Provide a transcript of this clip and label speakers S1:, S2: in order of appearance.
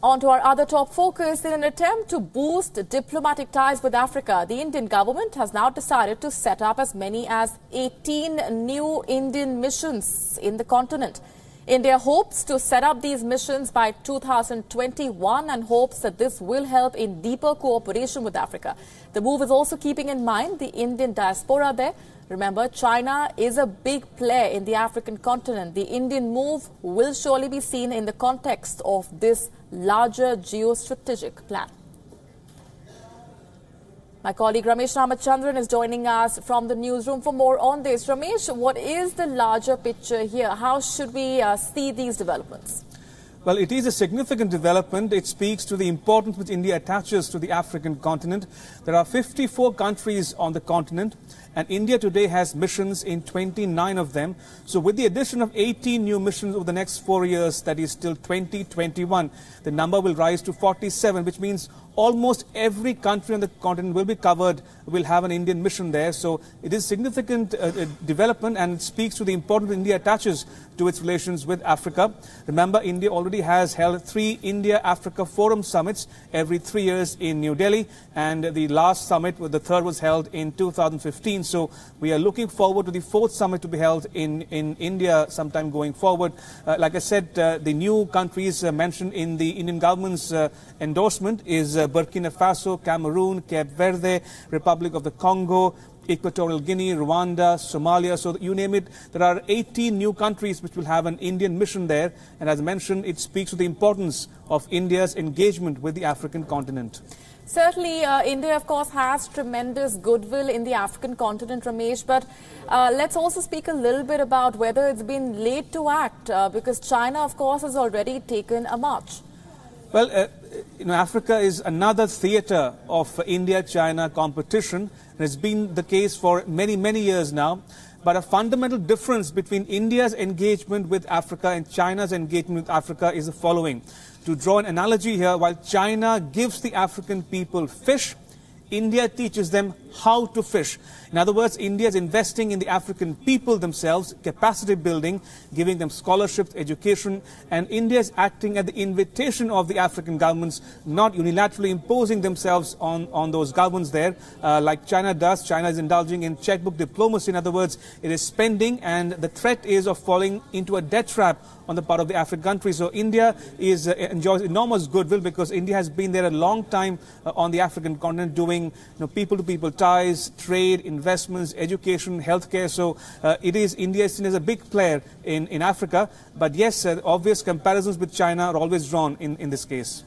S1: On to our other top focus. In an attempt to boost diplomatic ties with Africa, the Indian government has now decided to set up as many as 18 new Indian missions in the continent. India hopes to set up these missions by 2021 and hopes that this will help in deeper cooperation with Africa. The move is also keeping in mind the Indian diaspora there. Remember, China is a big player in the African continent. The Indian move will surely be seen in the context of this larger geostrategic plan. My colleague Ramesh Ramachandran is joining us from the newsroom for more on this. Ramesh, what is the larger picture here? How should we see these developments?
S2: Well, it is a significant development. It speaks to the importance which India attaches to the African continent. There are 54 countries on the continent, and India today has missions in 29 of them. So with the addition of 18 new missions over the next 4 years, that is till 2021, the number will rise to 47, which means almost every country on the continent will be covered, will have an Indian mission there. So it is significant development, and it speaks to the importance India attaches to its relations with Africa. Remember, India already has held 3 India-Africa Forum summits every 3 years in New Delhi, and the last summit, the third, was held in 2015. So we are looking forward to the 4th summit to be held in India sometime going forward. Like I said, the new countries mentioned in the Indian government's endorsement is Burkina Faso, Cameroon, Cape Verde, Republic of the Congo, Equatorial Guinea, Rwanda, Somalia. So you name it, there are 18 new countries which will have an Indian mission there. And as mentioned, it speaks to the importance of India's engagement with the African continent.
S1: Certainly, India, of course, has tremendous goodwill in the African continent, Ramesh. But let's also speak a little bit about whether it's been late to act, because China, of course, has already taken a march.
S2: Well, Africa is another theatre of India-China competition. And it's been the case for many, many years now. But a fundamental difference between India's engagement with Africa and China's engagement with Africa is the following. To draw an analogy here, while China gives the African people fish, India teaches them how to fish. In other words, India is investing in the African people themselves, capacity building, giving them scholarships, education, and India is acting at the invitation of the African governments, not unilaterally imposing themselves on those governments there, like China does. China is indulging in checkbook diplomacy. In other words, it is spending, and the threat is of falling into a debt trap on the part of the African countries. So India enjoys enormous goodwill because India has been there a long time on the African continent doing people-to-people ties, trade, investments, education, healthcare. So India is seen as a big player in Africa. But yes, obvious comparisons with China are always drawn in this case.